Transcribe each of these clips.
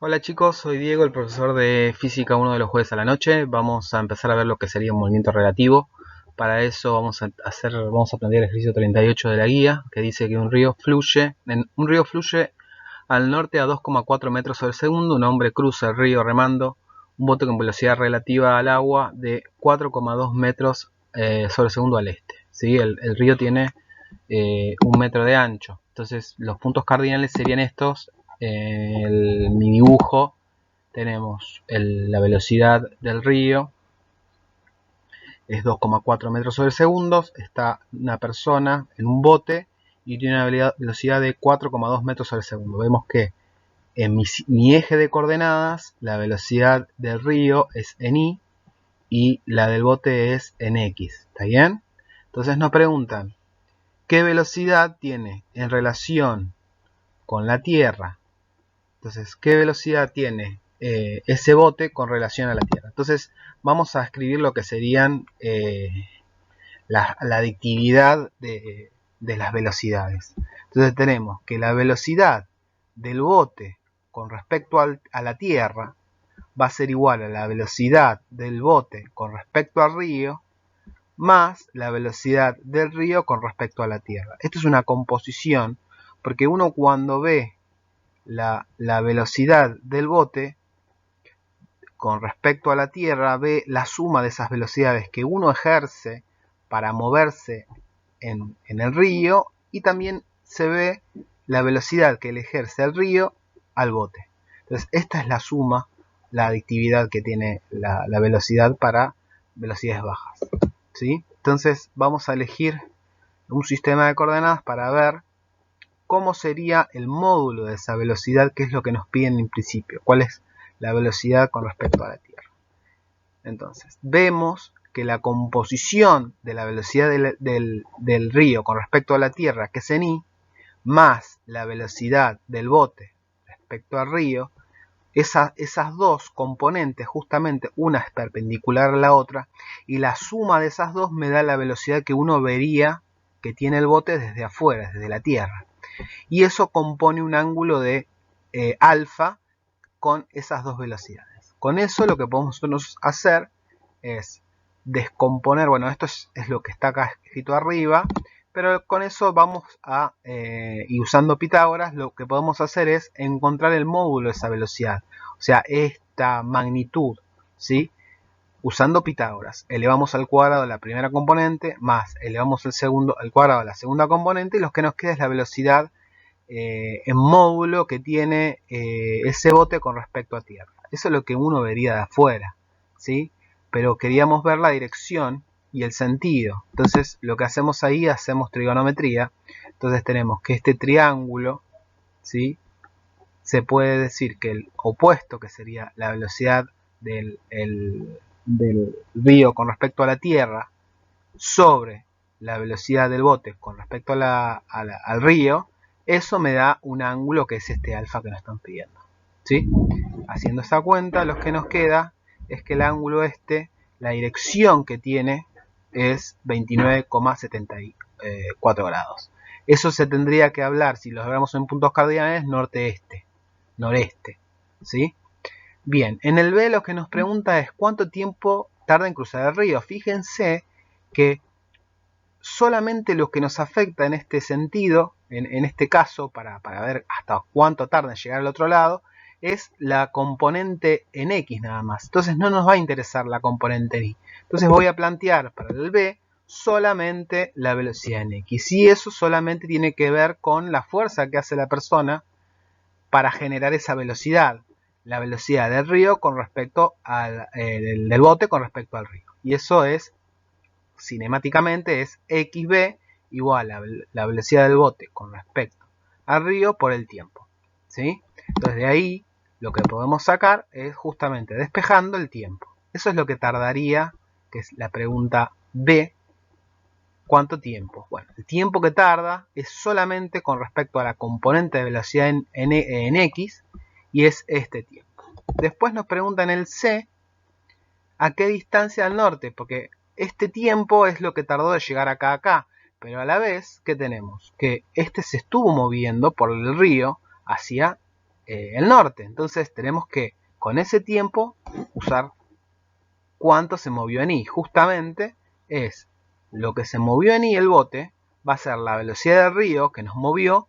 Hola chicos, soy Diego, el profesor de Física 1 de los jueves a la noche. Vamos a empezar a ver lo que sería un movimiento relativo. Para eso vamos a aprender el ejercicio 38 de la guía, que dice que un río fluye al norte a 2,4 metros sobre segundo. Un hombre cruza el río remando un bote con velocidad relativa al agua de 4,2 metros sobre segundo al este. ¿Sí? El río tiene 1 metro de ancho. Entonces los puntos cardinales serían estos. Mi dibujo tenemos la velocidad del río, es 2,4 metros sobre segundo. Está una persona en un bote y tiene una velocidad de 4,2 metros sobre segundo. Vemos que en mi eje de coordenadas la velocidad del río es en y la del bote es en x. ¿Está bien? Entonces nos preguntan qué velocidad tiene en relación con la Tierra. Entonces, ¿qué velocidad tiene ese bote con relación a la Tierra? Entonces, vamos a escribir lo que serían la aditividad de las velocidades. Entonces, tenemos que la velocidad del bote con respecto a la Tierra va a ser igual a la velocidad del bote con respecto al río más la velocidad del río con respecto a la Tierra. Esto es una composición porque uno cuando ve la velocidad del bote con respecto a la Tierra ve la suma de esas velocidades que uno ejerce para moverse en el río y también se ve la velocidad que le ejerce el río al bote. Entonces esta es la suma, la aditividad que tiene la velocidad para velocidades bajas, ¿sí? Entonces vamos a elegir un sistema de coordenadas para ver cómo sería el módulo de esa velocidad, que es lo que nos piden en principio, cuál es la velocidad con respecto a la Tierra. Entonces, vemos que la composición de la velocidad del río con respecto a la Tierra, que es en I, más la velocidad del bote respecto al río, esas dos componentes, justamente una es perpendicular a la otra, y la suma de esas dos me da la velocidad que uno vería que tiene el bote desde afuera, desde la Tierra. Y eso compone un ángulo de alfa con esas dos velocidades. Con eso lo que podemos nosotros hacer es descomponer, bueno, esto es lo que está acá escrito arriba, pero con eso vamos a, y usando Pitágoras, lo que podemos hacer es encontrar el módulo de esa velocidad, o sea, esta magnitud, ¿sí? Usando Pitágoras, elevamos al cuadrado la primera componente, más elevamos al cuadrado de la segunda componente, y lo que nos queda es la velocidad en módulo que tiene ese bote con respecto a tierra. Eso es lo que uno vería de afuera, ¿sí? Pero queríamos ver la dirección y el sentido. Entonces lo que hacemos ahí, hacemos trigonometría. Entonces tenemos que este triángulo, ¿sí? Se puede decir que el opuesto, que sería la velocidad del río con respecto a la tierra, sobre la velocidad del bote con respecto al río, eso me da un ángulo que es este alfa que nos están pidiendo, ¿sí? Haciendo esta cuenta, lo que nos queda es que el ángulo la dirección que tiene es 29,74 grados. Eso se tendría que hablar, si lo hablamos en puntos cardinales, norte-este, noreste, ¿sí? Bien, en el B lo que nos pregunta es cuánto tiempo tarda en cruzar el río. Fíjense que solamente lo que nos afecta en este sentido, en este caso, para ver hasta cuánto tarda en llegar al otro lado, es la componente en X nada más. Entonces no nos va a interesar la componente en Y. Entonces voy a plantear para el B solamente la velocidad en X. Y eso solamente tiene que ver con la fuerza que hace la persona para generar esa velocidad. La velocidad del río con respecto del bote con respecto al río. Y eso es cinemáticamente es xb igual a la velocidad del bote con respecto al río por el tiempo, ¿sí? Entonces de ahí lo que podemos sacar es justamente despejando el tiempo. Eso es lo que tardaría, que es la pregunta B. ¿Cuánto tiempo? Bueno, el tiempo que tarda es solamente con respecto a la componente de velocidad en X y es este tiempo. Después nos preguntan el C, ¿a qué distancia al norte? Porque este tiempo es lo que tardó de llegar acá a acá, pero a la vez, ¿qué tenemos? Que este se estuvo moviendo por el río hacia el norte. Entonces tenemos que con ese tiempo usar cuánto se movió en I. Justamente es lo que se movió en I el bote, va a ser la velocidad del río que nos movió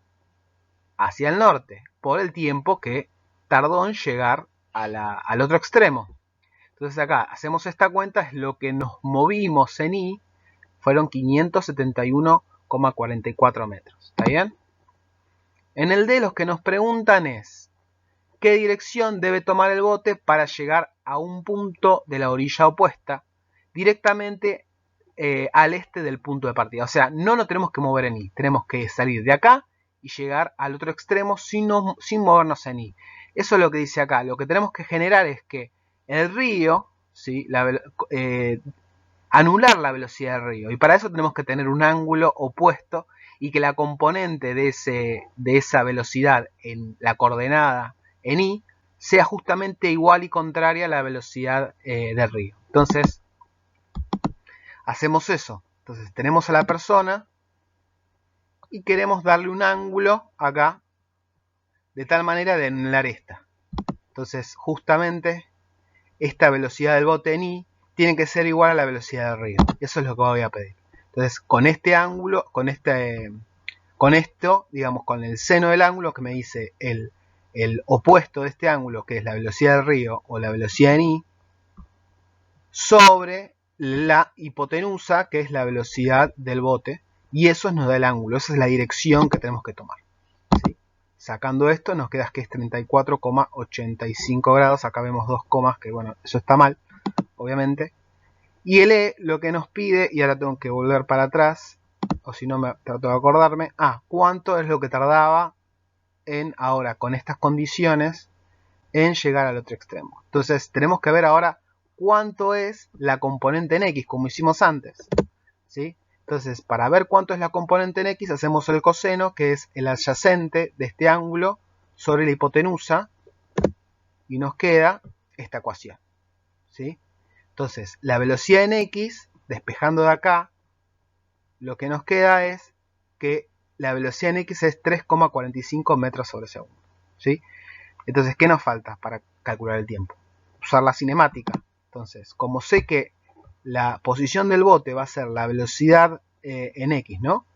hacia el norte, por el tiempo que tardó en llegar al otro extremo. Entonces acá hacemos esta cuenta, es lo que nos movimos en I, fueron 571,44 metros. ¿Está bien? En el D los que nos preguntan es, ¿qué dirección debe tomar el bote para llegar a un punto de la orilla opuesta directamente al este del punto de partida? O sea, no nos tenemos que mover en I, tenemos que salir de acá y llegar al otro extremo sin movernos en I. Eso es lo que dice acá. Lo que tenemos que generar es que el río, ¿sí? Anular la velocidad del río. Y para eso tenemos que tener un ángulo opuesto y que la componente de esa velocidad en la coordenada en I sea justamente igual y contraria a la velocidad del río. Entonces, hacemos eso. Entonces, tenemos a la persona y queremos darle un ángulo acá de tal manera de anular esta. Entonces, justamente, esta velocidad del bote en I tiene que ser igual a la velocidad del río. Eso es lo que voy a pedir. Entonces, con este ángulo, con esto, digamos, con el seno del ángulo que me dice el opuesto de este ángulo, que es la velocidad del río o la velocidad en I, sobre la hipotenusa, que es la velocidad del bote, y eso nos da el ángulo, esa es la dirección que tenemos que tomar. ¿Sí? Sacando esto nos queda que es 34,85 grados, acá vemos dos comas, que bueno, eso está mal, obviamente. Y el E lo que nos pide, y ahora tengo que volver para atrás, o si no me trato de acordarme, ¿cuánto es lo que tardaba en ahora, con estas condiciones, en llegar al otro extremo? Entonces tenemos que ver ahora cuánto es la componente en X, como hicimos antes, ¿sí? Entonces, para ver cuánto es la componente en X, hacemos el coseno, que es el adyacente de este ángulo sobre la hipotenusa, y nos queda esta ecuación, ¿sí? Entonces, la velocidad en X, despejando de acá, lo que nos queda es que la velocidad en X es 3,45 metros sobre segundo, ¿sí? Entonces, ¿qué nos falta para calcular el tiempo? Usar la cinemática. Entonces, como sé que la posición del bote va a ser la velocidad en X, ¿no?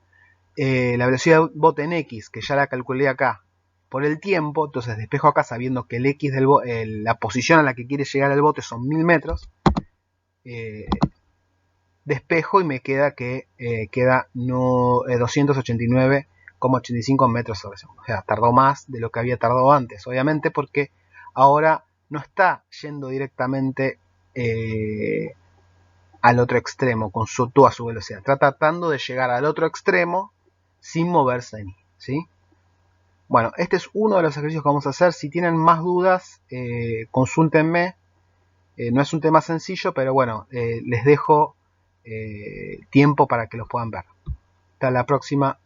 La velocidad del bote en X, que ya la calculé acá, por el tiempo, entonces despejo acá sabiendo que el X la posición a la que quiere llegar el bote son 1000 metros, despejo y me queda que queda 289,85 metros sobre segundo. O sea, tardó más de lo que había tardado antes, obviamente, porque ahora no está yendo directamente al otro extremo con toda su velocidad. Está tratando de llegar al otro extremo sin moverse ni, ¿sí? Bueno, este es uno de los ejercicios que vamos a hacer. Si tienen más dudas, consúltenme. No es un tema sencillo, pero bueno, les dejo tiempo para que los puedan ver. Hasta la próxima.